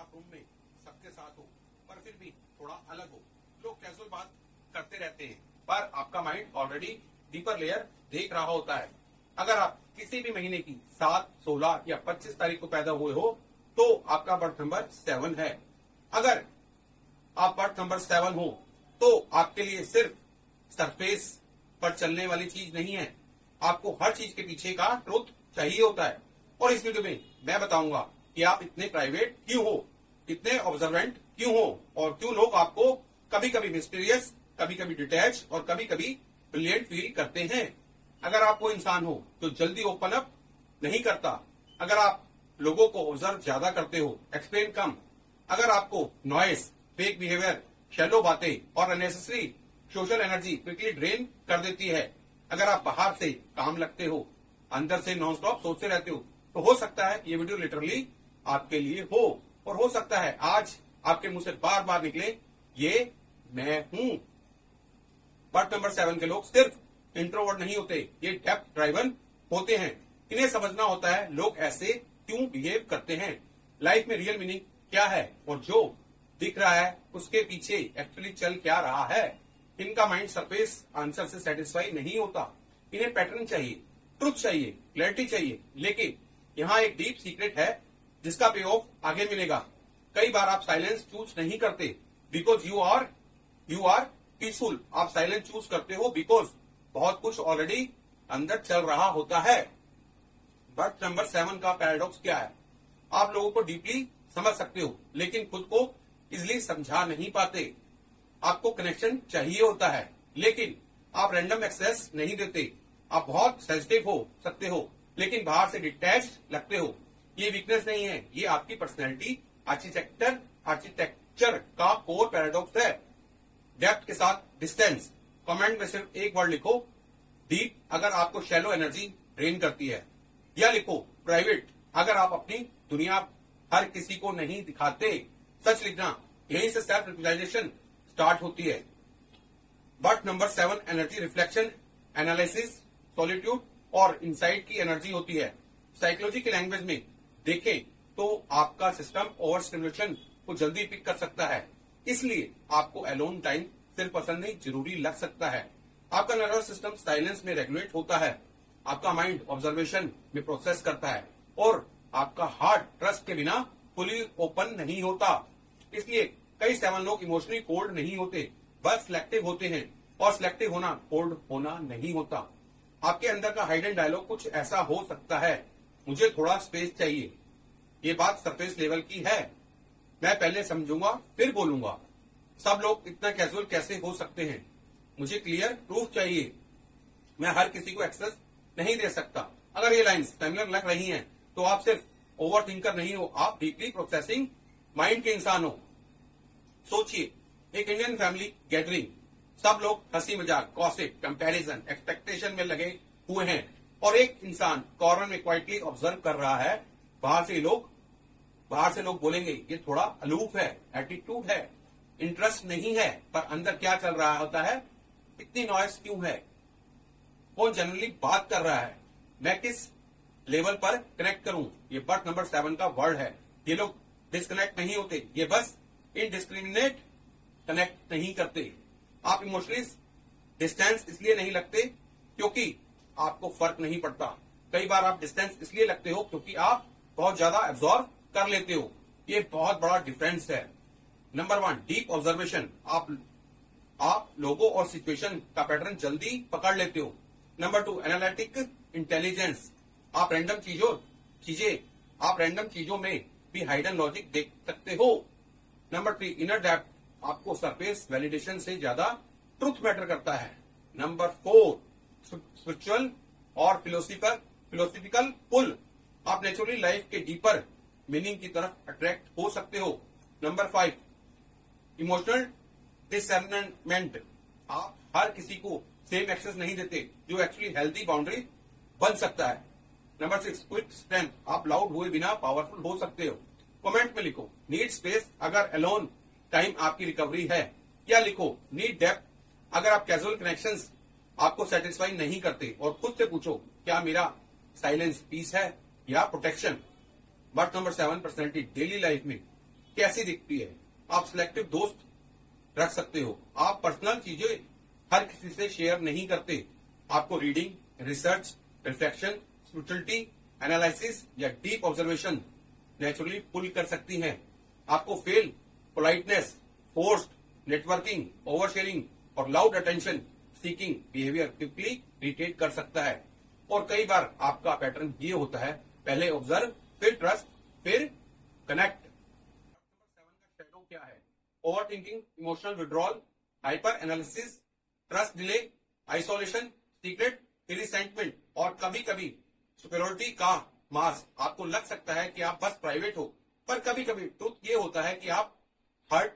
आप रूम में सबके साथ हो पर फिर भी थोड़ा अलग हो, लोग कैजुअल बात करते रहते हैं पर आपका माइंड ऑलरेडी डीपर लेयर देख रहा होता है। अगर आप किसी भी महीने की 7, 16 या 25 तारीख को पैदा हुए हो तो आपका बर्थ नंबर 7 है। अगर आप बर्थ नंबर 7 हो तो आपके लिए सिर्फ सरफेस पर चलने वाली चीज नहीं है, आपको हर चीज के पीछे का ट्रुथ चाहिए होता है। और इस वीडियो में मैं बताऊंगा कि आप इतने प्राइवेट क्यों हो, इतने ऑब्जर्वेंट क्यों हो और क्यों लोग आपको कभी कभी मिस्टीरियस, कभी कभी डिटैच और कभी कभी ब्रिलियंट फील करते हैं। अगर आप वो इंसान हो जो जल्दी ओपन अप नहीं करता, अगर आप लोगों को ऑब्जर्व ज्यादा करते हो, एक्सप्लेन कम, अगर आपको नॉइस, फेक बिहेवियर, शैलो बातें और unnecessary social energy quickly drain कर देती है, अगर आप बाहर से काम लगते हो, अंदर से नॉन स्टॉप सोचते रहते हो, तो हो सकता है ये वीडियो लिटरली आपके लिए हो। और हो सकता है आज आपके मुंह से बार बार निकले ये मैं हूं। बर्थ नंबर 7 के लोग सिर्फ इंट्रोवर्ट नहीं होते, ये डेप्थ ड्राइवन होते हैं। इन्हें समझना होता है लोग ऐसे क्यों बिहेव करते हैं, लाइफ में रियल मीनिंग क्या है और जो दिख रहा है उसके पीछे एक्चुअली चल क्या रहा है। इनका माइंड सरफेस आंसर से सेटिस्फाई नहीं होता, इन्हें पैटर्न चाहिए, ट्रुथ चाहिए, क्लैरिटी चाहिए। लेकिन यहाँ एक डीप सीक्रेट है जिसका पे ऑफ आगे मिलेगा। कई बार आप साइलेंस चूज नहीं करते बिकॉज यू आर पीसफुल, आप साइलेंस चूज करते हो बिकॉज बहुत कुछ ऑलरेडी अंदर चल रहा होता है। बर्थ नंबर 7 का पैराडॉक्स क्या है? आप लोगों को डीपली समझ सकते हो लेकिन खुद को इजिली समझा नहीं पाते। आपको कनेक्शन चाहिए होता है लेकिन आप रैंडम एक्सेस नहीं देते। आप बहुत सेंसिटिव हो सकते हो लेकिन बाहर से डिटैच लगते हो। ये वीकनेस नहीं है, ये आपकी पर्सनैलिटी आर्किटेक्चर का कोर पैराडॉक्स है। डेप्थ के साथ डिस्टेंस। कमेंट में सिर्फ एक वर्ड लिखो डीप अगर आपको शैलो एनर्जी ड्रेन करती है, या लिखो प्राइवेट अगर आप अपनी दुनिया हर किसी को नहीं दिखाते। सच लिखना, यहीं से सेल्फ रियलाइजेशन स्टार्ट होती है। Birth number 7 energy reflection, analysis, solitude और इनसाइट की एनर्जी होती है। साइकोलॉजी की लैंग्वेज में देखें तो आपका सिस्टम ओवर स्टिमुलेशन को जल्दी पिक कर सकता है, इसलिए आपको अलोन टाइम सिर्फ पसंद नहीं जरूरी लग सकता है। आपका नर्वस सिस्टम साइलेंस में रेगुलेट होता है, आपका माइंड ऑब्जर्वेशन में प्रोसेस करता है और आपका हार्ट ट्रस्ट के बिना फुली ओपन नहीं होता। इसलिए कई 7 लोग इमोशनली कोल्ड नहीं होते, बस सिलेक्टिव होते हैं। और सिलेक्टिव होना कोल्ड होना नहीं होता। आपके अंदर का हाइडन डायलॉग कुछ ऐसा हो सकता है, मुझे थोड़ा स्पेस चाहिए, ये बात सरफेस लेवल की है, मैं पहले समझूंगा फिर बोलूंगा, सब लोग इतना कैजुअल कैसे हो सकते हैं, मुझे क्लियर प्रूफ चाहिए, मैं हर किसी को एक्सेस नहीं दे सकता। अगर ये लाइंस सिमिलर लग रही हैं तो आप सिर्फ ओवर थिंकर नहीं हो, आप डीपली प्रोसेसिंग माइंड के इंसान हो। सोचिए, एक इंडियन फैमिली गैदरिंग, सब लोग हंसी मजाक, गॉसिप, कंपैरिजन, एक्सपेक्टेशन में लगे हुए हैं और एक इंसान कॉर्नर में क्वाइटली ऑब्जर्व कर रहा है। बाहर से लोग बोलेंगे ये थोड़ा अलूफ है, एटीट्यूड है, इंटरेस्ट नहीं है, पर अंदर क्या चल रहा होता है, इतनी नॉइस क्यों है, कौन जनरली बात कर रहा है, मैं किस लेवल पर कनेक्ट करूं। ये बर्थ नंबर 7 का वर्ड है। ये लोग डिस्कनेक्ट नहीं होते, ये बस इनडिस्क्रिमिनेट कनेक्ट नहीं करते। आप इमोशनली डिस्टेंस इसलिए नहीं लगते क्योंकि आपको फर्क नहीं पड़ता। कई बार आप डिस्टेंस इसलिए लगते हो क्योंकि आप बहुत ज्यादा एब्जॉर्ब कर लेते हो। ये बहुत बड़ा डिफरेंस है। नंबर 1 डीप ऑब्जर्वेशन, आप लोगों और सिचुएशन का पैटर्न जल्दी पकड़ लेते हो। नंबर 2 एनालिटिक इंटेलिजेंस, आप रैंडम चीजों में भी हाइडन लॉजिक देख सकते हो। नंबर 3 इनर डेप्थ, आपको सरफेस वैलिडेशन से ज्यादा ट्रुथ मैटर करता है। नंबर 4 स्पिरिचुअल और फिलोसफिकल पुल, आप नेचुरली लाइफ के डीपर मीनिंग की तरफ अट्रैक्ट हो सकते हो। नंबर 5 इमोशनल डिसर्नमेंट, आप हर किसी को सेम एक्सेस नहीं देते जो एक्चुअली हेल्दी बाउंड्री बन सकता है। नंबर 6 क्विक स्ट्रेंथ, आप लाउड हुए बिना पावरफुल हो सकते हो। कमेंट में लिखो नीड स्पेस अगर अलोन टाइम आपकी रिकवरी है, या लिखो नीड डेप्थ अगर आप कैजुअल कनेक्शंस आपको सेटिस्फाई नहीं करते, और खुद से पूछो क्या मेरा साइलेंस पीस है या protection. Birth number 7 personality daily life में कैसी दिखती है। आप सिलेक्टिव दोस्त रख सकते हो। आप पर्सनल चीजें हर किसी से शेयर नहीं करते। आपको reading, research, reflection, spirituality, analysis या डीप ऑब्जर्वेशन नेचुरली पुल कर सकती हैं। आपको fake, politeness, forced, networking, over sharing और loud attention seeking behaviour quickly irritate कर सकता है। और कई बार आपका पैटर्न ये होता है, पहले ऑब्जर्व, फिर ट्रस्ट, फिर कनेक्ट। शेडो क्या है? Over thinking, emotional withdrawal, hyper analysis, trust delay, isolation, secret resentment और कभी कभी सुपेरियोरिटी का मास्क। आपको लग सकता है कि आप बस प्राइवेट हो, पर कभी कभी ट्रुथ ये होता है कि आप हर्ट,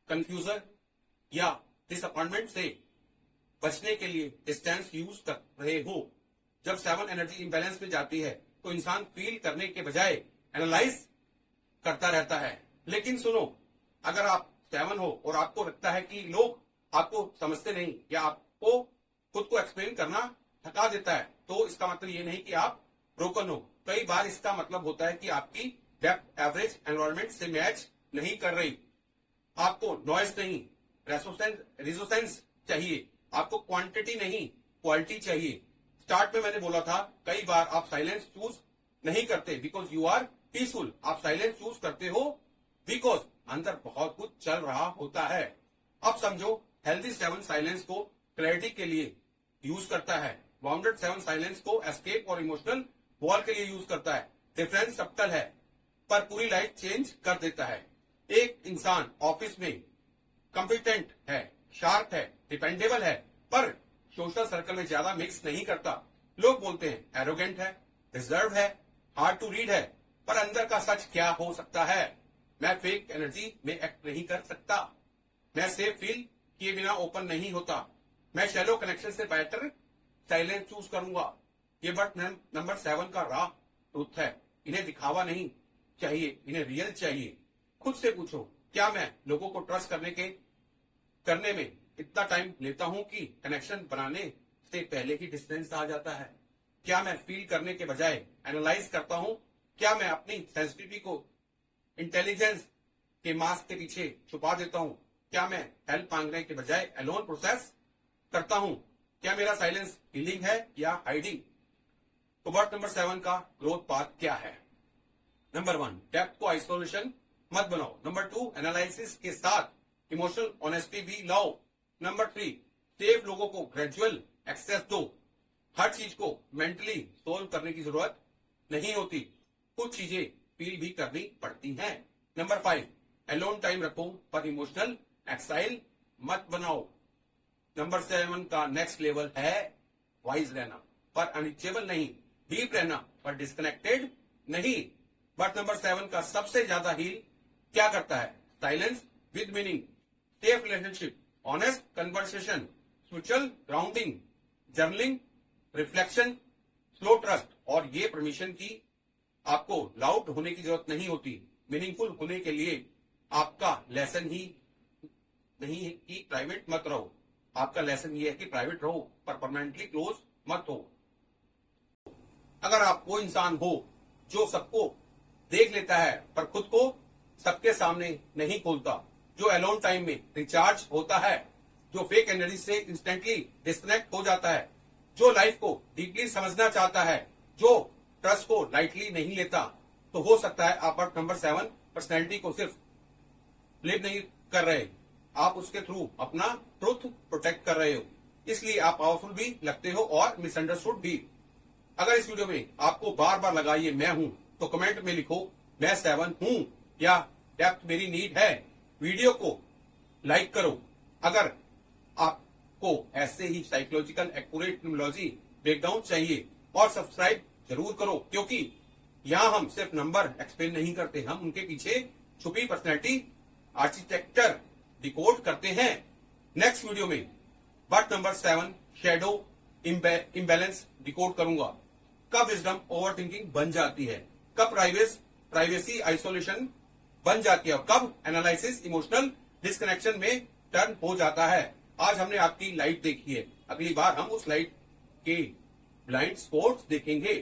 कंफ्यूजन या डिसअपॉइंटमेंट से बचने के लिए डिस्टेंस यूज कर रहे हो। जब 7 एनर्जी इम्बैलेंस में जाती है तो इंसान फील करने के बजाय एनालाइज करता रहता है। लेकिन सुनो, अगर आप 7 हो और आपको लगता है कि लोग आपको समझते नहीं या आपको खुद को एक्सप्लेन करना थका देता है, तो इसका मतलब ये नहीं कि आप ब्रोकन हो। कई बार इसका मतलब होता है कि आपकी डेप्थ एवरेज एनवायरमेंट से मैच नहीं कर रही। आपको नॉइस नहीं, रेजोसेंस चाहिए। आपको क्वांटिटी नहीं, क्वालिटी चाहिए। स्टार्ट में मैंने बोला था, कई बार आप साइलेंस चूज नहीं करते बिकॉज यू आर पीसफुल। आप साइलेंस चूज करते हो बिकॉज अंदर बहुत कुछ चल रहा होता है। अब समझो, हेल्दी 7 साइलेंस को क्लैरिटी के लिए यूज करता है, बाउंडेड 7 साइलेंस को एस्केप और इमोशनल वॉल के लिए यूज करता है। डिफरेंस सबटल है पर पूरी लाइफ चेंज कर देता है। एक इंसान ऑफिस में कॉम्पिटेंट है, शार्प है, डिपेंडेबल है, पर सोशल सर्कल में ज्यादा मिक्स नहीं करता। लोग बोलते हैं एरोगेंट है, रिजर्व है, हार्ड टू रीड है, पर अंदर का सच क्या हो सकता है? मैं फेक एनर्जी में एक्ट नहीं कर सकता। मैं सेफ फील किए बिना ओपन नहीं होता। मैं शैलो कनेक्शन से बेहतर साइलेंस चूज करूंगा। ये बट नंबर 7 का रॉ ट्रूथ है। इन्हें दिखावा नहीं चाहिए, इन्हें रियल चाहिए। खुद से पूछो, क्या मैं लोगों को ट्रस्ट करने में इतना टाइम लेता हूं कि कनेक्शन बनाने से पहले ही डिस्टेंस आ जाता है? क्या मैं फील करने के बजाय एनालाइज करता हूं? क्या मैं अपनी सेंसिटिविटी को इंटेलिजेंस के मास्क के पीछे छुपा देता हूं? क्या मैं हेल्प मांगने के बजाय अलोन प्रोसेस करता हूं? क्या मेरा साइलेंस हीलिंग है या हाइडिंग? तो बर्थ नंबर 7 का ग्रोथ पाथ क्या है? नंबर 1, डेप्थ को आइसोलेशन मत बनाओ। नंबर 2, एनालिसिस के साथ इमोशनल ऑनेस्टी भी लाओ। नंबर 3, सेफ लोगों को ग्रेजुअल एक्सेस दो। हर चीज को मेंटली सोल्व करने की जरूरत नहीं होती, कुछ चीजें फील भी करनी पड़ती हैं। नंबर 5, अलोन टाइम रखो पर इमोशनल एक्साइल मत बनाओ। नंबर 7 का नेक्स्ट लेवल है वाइज रहना पर अनरीचेबल नहीं, डीप रहना पर डिस्कनेक्टेड नहीं। बट नंबर 7 का सबसे ज्यादा हील क्या करता है? Silence with meaning, safe relationship, honest conversation, spiritual grounding, journaling, reflection, slow trust. और ये परमिशन की आपको लाउड होने की जरूरत नहीं होती। मीनिंगफुल होने के लिए आपका लेसन ही नहीं है कि प्राइवेट मत रहो, आपका लेसन ये है कि प्राइवेट रहो पर परमानेंटली क्लोज मत हो। अगर आप वो इंसान हो जो सबको देख लेता है पर खुद को सबके सामने नहीं खोलता, जो अलोन टाइम में रिचार्ज होता है, जो फेक एनर्जी से इंस्टेंटली डिस्कनेक्ट हो जाता है, जो लाइफ को डीपली समझना चाहता है, जो ट्रस्ट को लाइटली नहीं लेता, तो हो सकता है आप बर्थ नंबर 7 पर्सनैलिटी को सिर्फ लिव नहीं कर रहे, आप उसके थ्रू अपना ट्रुथ प्रोटेक्ट कर रहे हो। इसलिए आप पावरफुल भी लगते हो और मिसअंडरस्टूड भी। अगर इस वीडियो में आपको बार बार लगा ये मैं हूं, तो कमेंट में लिखो मैं 7 हूं या डेप्थ मेरी नीड है। वीडियो को लाइक करो। अगर आपको ऐसे ही साइकोलॉजिकल एक्यूरेट न्यूमरोलॉजी ब्रेकडाउन चाहिए, और सब्सक्राइब जरूर करो, क्योंकि यहां हम सिर्फ नंबर एक्सप्लेन नहीं करते, हम उनके पीछे छुपी पर्सनैलिटी आर्किटेक्चर डिकोड करते हैं। नेक्स्ट वीडियो में birth number 7 shadow imbalance decode करूंगा। कब विजडम ओवर थिंकिंग बन जाती है, कब प्राइवेसी आइसोलेशन बन जाती है, और कब एनालिसिस इमोशनल डिस्कनेक्शन में टर्न हो जाता है। आज हमने आपकी लाइट देखी है, अगली बार हम उस लाइट के ब्लाइंड स्पॉट्स देखेंगे।